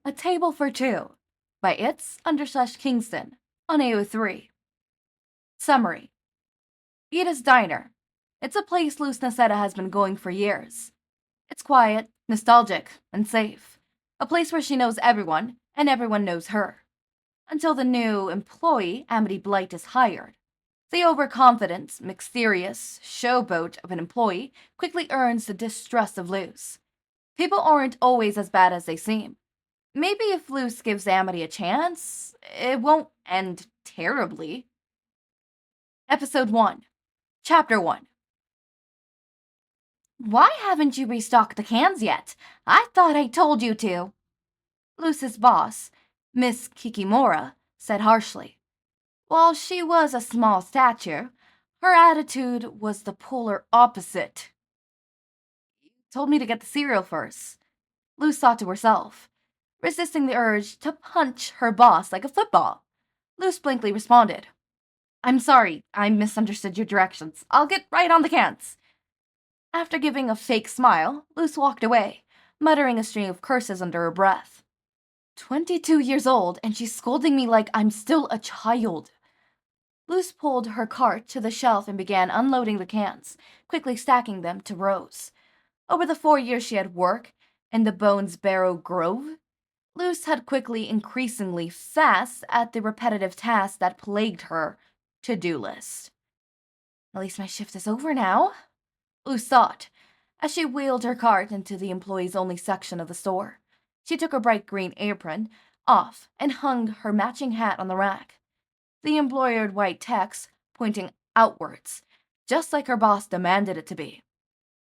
A Table for Two by It's_Kingston on AO3. Summary. Ida's Diner. It's a place Luz Noceda has been going for years. It's quiet, nostalgic, and safe. A place where she knows everyone, and everyone knows her. Until the new employee, Amity Blight, is hired. The overconfident, mysterious showboat of an employee quickly earns the distrust of Luz. People aren't always as bad as they seem. Maybe if Luz gives Amity a chance, it won't end terribly. Episode 1. Chapter 1. Why haven't you restocked the cans yet? I thought I told you to. Luz's boss, Miss Kikimora, said harshly. While she was a small stature, her attitude was the polar opposite. You told me to get the cereal first. Luz thought to herself, resisting the urge to punch her boss like a football. Luz blankly responded, I'm sorry, I misunderstood your directions. I'll get right on the cans. After giving a fake smile, Luz walked away, muttering a string of curses under her breath. 22 years old, and she's scolding me like I'm still a child. Luz pulled her cart to the shelf and began unloading the cans, quickly stacking them to rows. Over the 4 years she had worked in the Bones Barrow Grove, Luz had quickly increasingly fast at the repetitive tasks that plagued her to-do list. At least my shift is over now, Luz thought, as she wheeled her cart into the employees-only section of the store. She took her bright green apron off and hung her matching hat on the rack, the embroidered white text pointing outwards, just like her boss demanded it to be.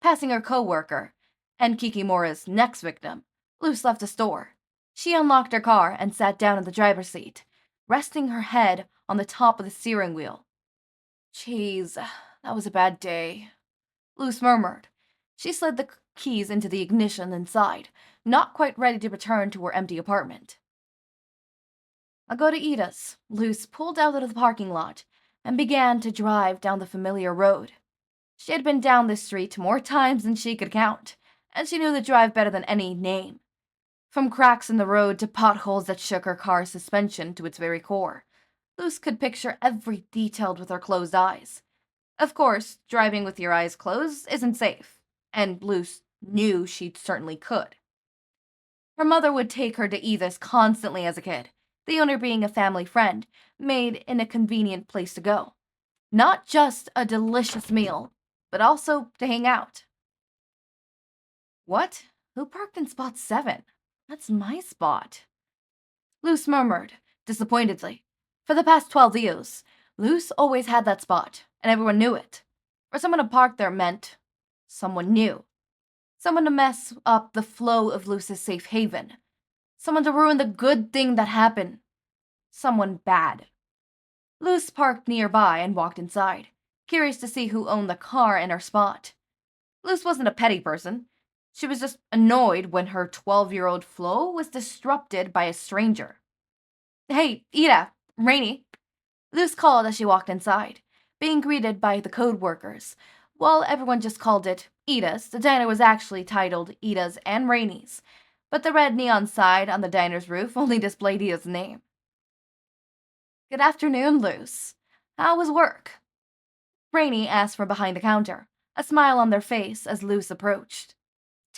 Passing her co-worker and Kikimora's next victim, Luz left the store. She unlocked her car and sat down in the driver's seat, resting her head on the top of the steering wheel. Jeez, that was a bad day, Luz murmured. She slid the keys into the ignition and sighed, not quite ready to return to her empty apartment. I'll go to Ida's. Luz pulled out of the parking lot and began to drive down the familiar road. She had been down this street more times than she could count, and she knew the drive better than any name. From cracks in the road to potholes that shook her car's suspension to its very core, Luz could picture every detail with her closed eyes. Of course, driving with your eyes closed isn't safe, and Luz knew she certainly could. Her mother would take her to Ida's constantly as a kid, the owner being a family friend, made in a convenient place to go. Not just a delicious meal, but also to hang out. What? Who parked in spot 7? That's my spot. Luz murmured, disappointedly. For the past 12 years, Luz always had that spot, and everyone knew it. For someone to park there meant someone new. Someone to mess up the flow of Luz's safe haven. Someone to ruin the good thing that happened. Someone bad. Luz parked nearby and walked inside, curious to see who owned the car in her spot. Luz wasn't a petty person. She was just annoyed when her 12-year-old flow was disrupted by a stranger. Hey, Ida, Rainy, Luz called as she walked inside, being greeted by the code workers. While everyone just called it Ida's, the diner was actually titled Ida's and Rainy's, but the red neon sign on the diner's roof only displayed Ida's name. Good afternoon, Luz. How was work? Rainy asked from behind the counter, a smile on their face as Luz approached.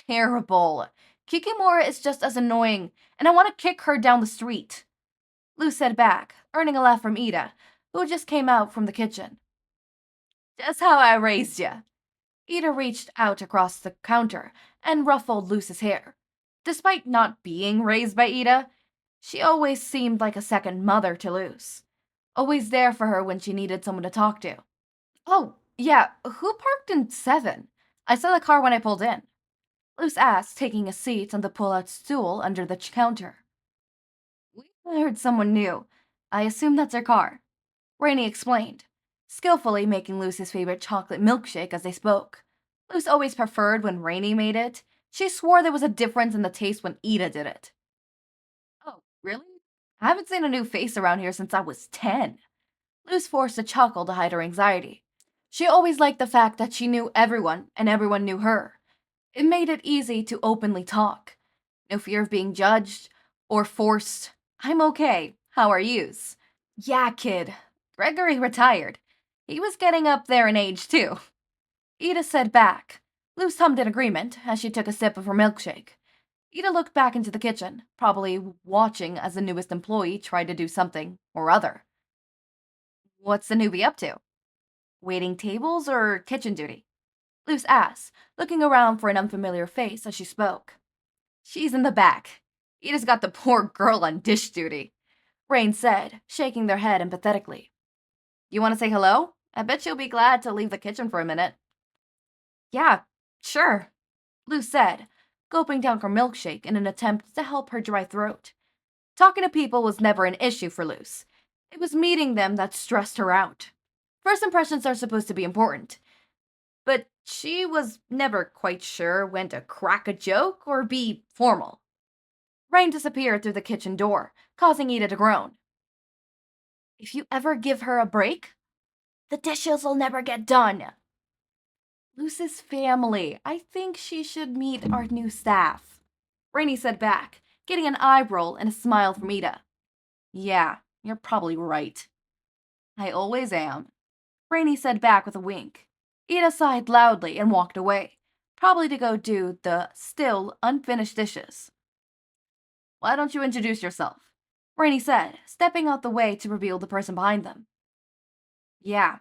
Terrible. Kikimora is just as annoying, and I want to kick her down the street. Luz said back, earning a laugh from Ida, who just came out from the kitchen. Just how I raised ya. Ida reached out across the counter and ruffled Luz's hair. Despite not being raised by Ida, she always seemed like a second mother to Luz, always there for her when she needed someone to talk to. Oh, yeah, who parked in 7? I saw the car when I pulled in. Luz asked, taking a seat on the pull-out stool under the counter. We heard someone new. I assume that's her car. Rainy explained, skillfully making Luz's favorite chocolate milkshake as they spoke. Luz always preferred when Rainy made it. She swore there was a difference in the taste when Ida did it. Oh, really? I haven't seen a new face around here since I was 10. Luz forced a chuckle to hide her anxiety. She always liked the fact that she knew everyone and everyone knew her. It made it easy to openly talk. No fear of being judged or forced, "I'm okay, how are yous?" Yeah, kid. Gregory retired. He was getting up there in age, too. Ida said back. Luz hummed in agreement as she took a sip of her milkshake. Ida looked back into the kitchen, probably watching as the newest employee tried to do something or other. What's the newbie up to? Waiting tables or kitchen duty? Luz asked, looking around for an unfamiliar face as she spoke. She's in the back. Ida's got the poor girl on dish duty, Rain said, shaking their head empathetically. You want to say hello? I bet she'll be glad to leave the kitchen for a minute. Yeah, sure, Luz said, gulping down her milkshake in an attempt to help her dry throat. Talking to people was never an issue for Luz. It was meeting them that stressed her out. First impressions are supposed to be important, but she was never quite sure when to crack a joke or be formal. Rain disappeared through the kitchen door, causing Ida to groan. If you ever give her a break, the dishes will never get done. Luz's family. I think she should meet our new staff, Rainey said back, getting an eye roll and a smile from Ida. Yeah, you're probably right. I always am, Rainey said back with a wink. Ida sighed loudly and walked away, probably to go do the still unfinished dishes. Why don't you introduce yourself? Rainey said, stepping out the way to reveal the person behind them. Yeah,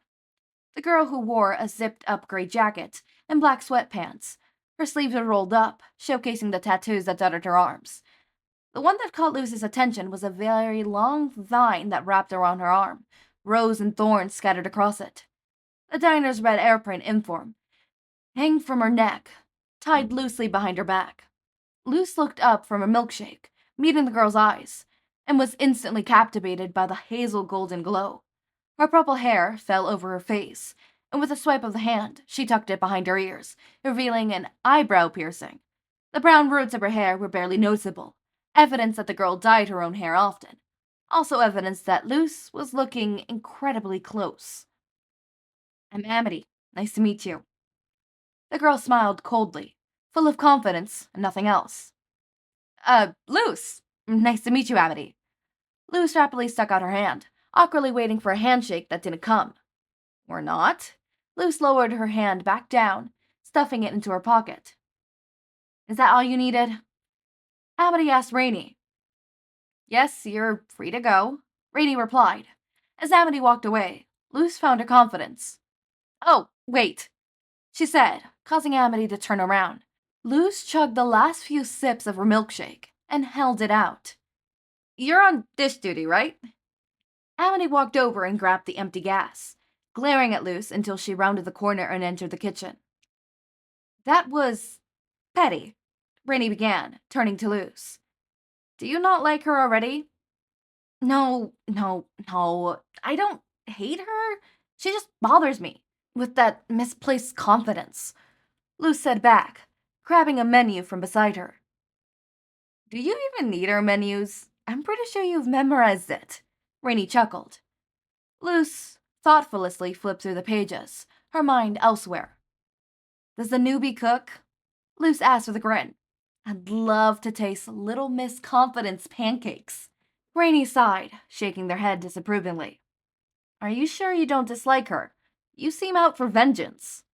the girl who wore a zipped-up gray jacket and black sweatpants. Her sleeves were rolled up, showcasing the tattoos that dotted her arms. The one that caught Luz's attention was a very long vine that wrapped around her arm, rose and thorns scattered across it. The diner's red airplane inform hanging from her neck, tied loosely behind her back. Luz looked up from her milkshake, meeting the girl's eyes, and was instantly captivated by the hazel golden glow. Her purple hair fell over her face, and with a swipe of the hand, she tucked it behind her ears, revealing an eyebrow piercing. The brown roots of her hair were barely noticeable, evidence that the girl dyed her own hair often. Also evidence that Luz was looking incredibly close. I'm Amity. Nice to meet you. The girl smiled coldly, full of confidence and nothing else. Luz. Nice to meet you, Amity. Luz rapidly stuck out her hand, awkwardly waiting for a handshake that didn't come. Or not? Luz lowered her hand back down, stuffing it into her pocket. Is that all you needed? Amity asked Rainey. Yes, you're free to go, Rainey replied. As Amity walked away, Luz found her confidence. Oh, wait, she said, causing Amity to turn around. Luz chugged the last few sips of her milkshake and held it out. You're on dish duty, right? Amity walked over and grabbed the empty gas, glaring at Luz until she rounded the corner and entered the kitchen. That was petty, Rainey began, turning to Luz. Do you not like her already? No. I don't hate her. She just bothers me with that misplaced confidence, Luz said back, grabbing a menu from beside her. Do you even need our menus? I'm pretty sure you've memorized it, Rainey chuckled. Luz thoughtfully flipped through the pages, her mind elsewhere. Does the newbie cook? Luz asked with a grin. I'd love to taste Little Miss Confidence pancakes. Rainey sighed, shaking their head disapprovingly. Are you sure you don't dislike her? You seem out for vengeance.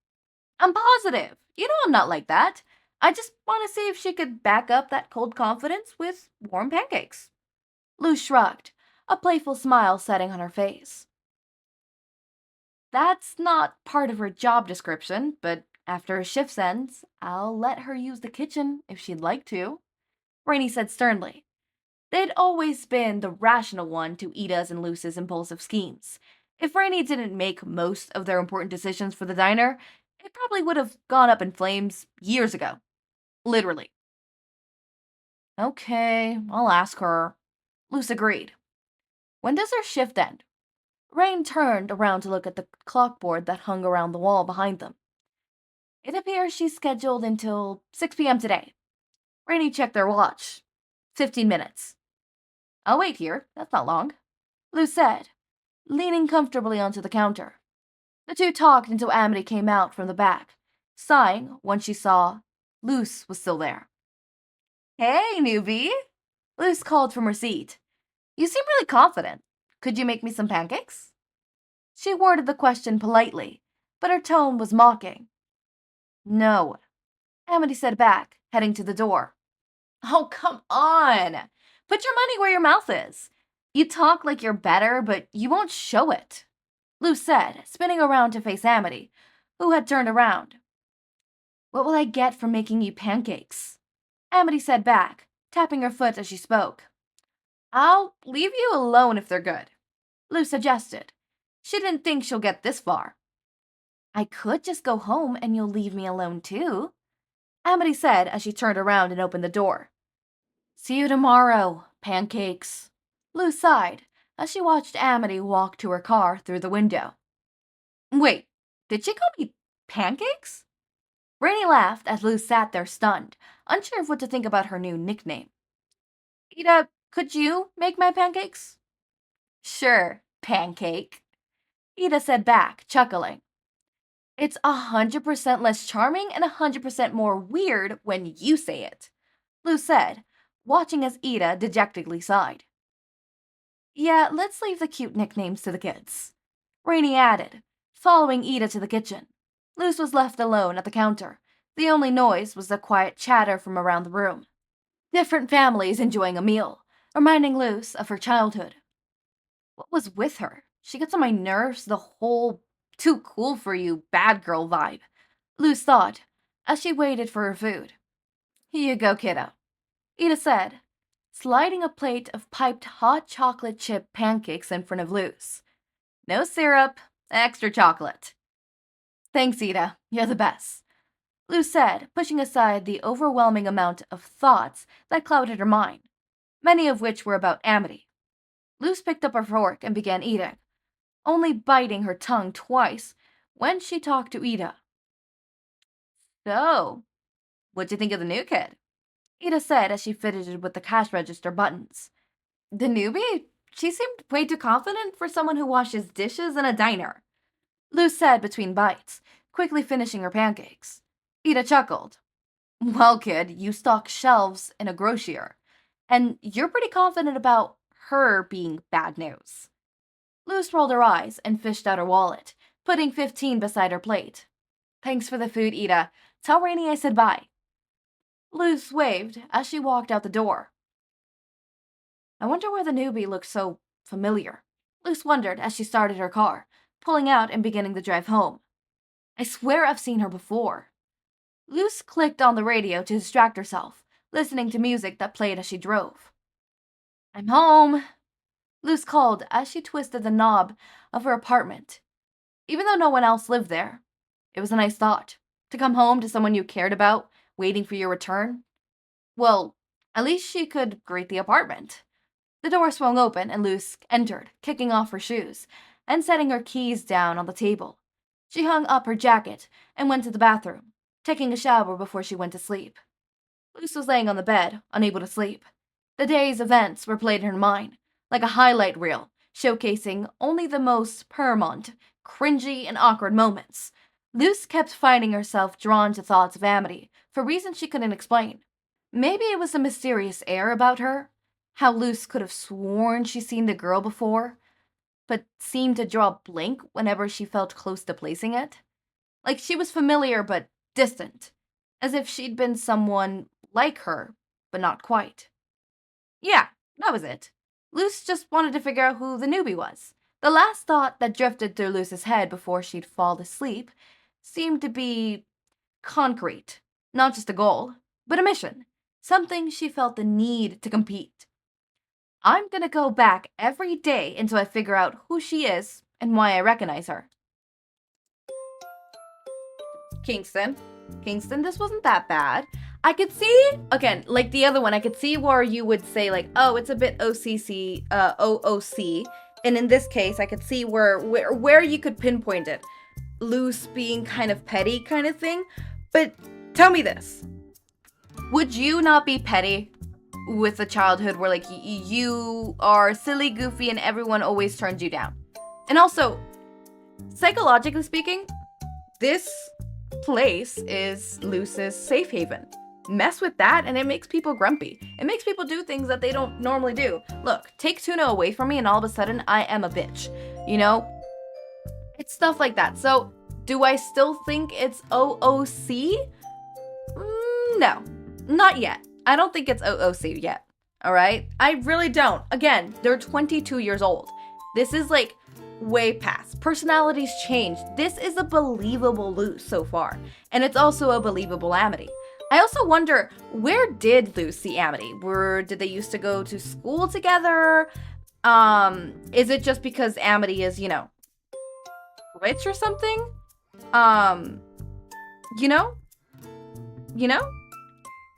I'm positive. You know I'm not like that. I just want to see if she could back up that cold confidence with warm pancakes. Luz shrugged, a playful smile setting on her face. That's not part of her job description, but after her shift ends, I'll let her use the kitchen if she'd like to, Rainey said sternly. They'd always been the rational one to Ida's and Luz's impulsive schemes. If Rainey didn't make most of their important decisions for the diner, it probably would have gone up in flames years ago. Literally. Okay, I'll ask her, Luz agreed. When does her shift end? Rain turned around to look at the clockboard that hung around the wall behind them. It appears she's scheduled until 6 p.m. today. Rainey checked their watch. 15 minutes. I'll wait here. That's not long, Luz said, leaning comfortably onto the counter. The two talked until Amity came out from the back, sighing when she saw Luz was still there. Hey, newbie, Luz called from her seat. You seem really confident. Could you make me some pancakes? She worded the question politely, but her tone was mocking. No, Amity said back, heading to the door. Oh, come on! Put your money where your mouth is. You talk like you're better, but you won't show it, Luz said, spinning around to face Amity, who had turned around. What will I get for making you pancakes? Amity said back, tapping her foot as she spoke. I'll leave you alone if they're good, Luz suggested. She didn't think she'll get this far. I could just go home and you'll leave me alone too, Amity said as she turned around and opened the door. See you tomorrow, pancakes. Luz sighed as she watched Amity walk to her car through the window. Wait, did she call me pancakes? Rainey laughed as Luz sat there stunned, unsure of what to think about her new nickname. Ida, could you make my pancakes? Sure, pancake, Ida said back, chuckling. It's 100% less charming and 100% more weird when you say it, Luz said, watching as Ida dejectedly sighed. Yeah, let's leave the cute nicknames to the kids, Rainey added, following Ida to the kitchen. Luz was left alone at the counter. The only noise was the quiet chatter from around the room. Different families enjoying a meal, reminding Luz of her childhood. What was with her? She gets on my nerves, the whole too cool for you bad girl vibe, Luz thought, as she waited for her food. Here you go, kiddo, Ida said, sliding a plate of piped hot chocolate chip pancakes in front of Luz. No syrup, extra chocolate. Thanks, Ida. You're the best, Luz said, pushing aside the overwhelming amount of thoughts that clouded her mind, many of which were about Amity. Luz picked up her fork and began eating, only biting her tongue twice when she talked to Ida. So, what'd you think of the new kid? Ida said as she fidgeted with the cash register buttons. The newbie? She seemed way too confident for someone who washes dishes in a diner, Luz said between bites, quickly finishing her pancakes. Ida chuckled. Well, kid, you stock shelves in a grocer, and you're pretty confident about her being bad news. Luz rolled her eyes and fished out her wallet, putting 15 beside her plate. Thanks for the food, Ida. Tell Rainey I said bye. Luz waved as she walked out the door. I wonder why the newbie looked so familiar, Luz wondered as she started her car, pulling out and beginning the drive home. I swear I've seen her before. Luz clicked on the radio to distract herself, listening to music that played as she drove. I'm home, Luz called as she twisted the knob of her apartment. Even though no one else lived there, it was a nice thought, to come home to someone you cared about, waiting for your return. Well, at least she could greet the apartment. The door swung open and Luz entered, kicking off her shoes and setting her keys down on the table. She hung up her jacket and went to the bathroom, taking a shower before she went to sleep. Luz was laying on the bed, unable to sleep. The day's events were played in her mind, like a highlight reel, showcasing only the most paramount, cringy, and awkward moments. Luz kept finding herself drawn to thoughts of Amity for reasons she couldn't explain. Maybe it was a mysterious air about her, how Luz could have sworn she'd seen the girl before, but seemed to draw a blank whenever she felt close to placing it. Like she was familiar but distant, as if she'd been someone like her, but not quite. Yeah, that was it. Luz just wanted to figure out who the newbie was. The last thought that drifted through Luz's head before she'd fall asleep seemed to be concrete, not just a goal, but a mission, something she felt the need to compete. I'm gonna go back every day until I figure out who she is and why I recognize her. Kingston, this wasn't that bad. I could see, again, like the other one, I could see where you would say like, oh, it's a bit OOC. And in this case, I could see where you could pinpoint it. Luz being kind of petty kind of thing. But tell me this. Would you not be petty with a childhood where like you are silly, goofy, and everyone always turns you down? And also, psychologically speaking, this place is Luz's safe haven. mess with that and it makes people grumpy. It makes people do things that they don't normally do. Look, take Tuna away from me and all of a sudden I am a bitch. You know? It's stuff like that. So, do I still think it's OOC? No, not yet. I don't think it's OOC yet. All right? I really don't. Again, they're 22 years old. This is like way past. Personalities change. This is a believable Luz so far. And it's also a believable Amity. I also wonder, where did Luz see Amity? Did they used to go to school together? Is it just because Amity is, you know, rich or something? You know?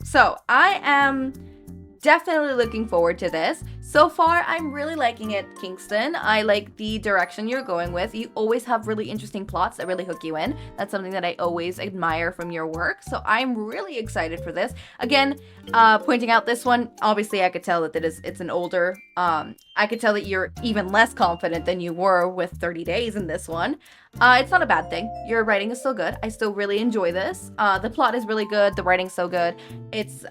So, I am definitely looking forward to this. So far, I'm really liking it, Kingston. I like the direction you're going with. You always have really interesting plots that really hook you in. That's something that I always admire from your work. So I'm really excited for this. Again, pointing out this one, obviously I could tell that it's an older, I could tell that you're even less confident than you were with 30 Days in this one. It's not a bad thing. Your writing is still good. I still really enjoy this. The plot is really good. The writing's so good. It's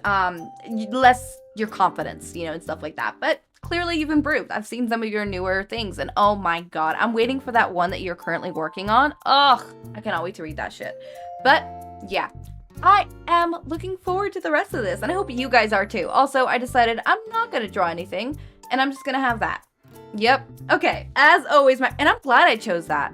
less your confidence, you know, and stuff like that. But clearly you've improved. I've seen some of your newer things and oh my god, I'm waiting for that one that you're currently working on. Ugh, I cannot wait to read that shit. But yeah, I am looking forward to the rest of this and I hope you guys are too. Also, I decided I'm not gonna draw anything and I'm just gonna have that. Yep. Okay, as always, and I'm glad I chose that.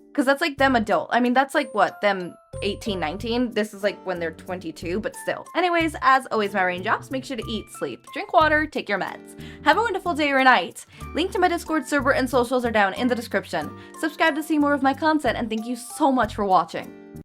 Because that's like them adult. I mean, that's like what, them 18, 19? This is like when they're 22, but still. Anyways, as always, my raindrops, make sure to eat, sleep, drink water, take your meds. Have a wonderful day or night. Link to my Discord server and socials are down in the description. Subscribe to see more of my content, and thank you so much for watching.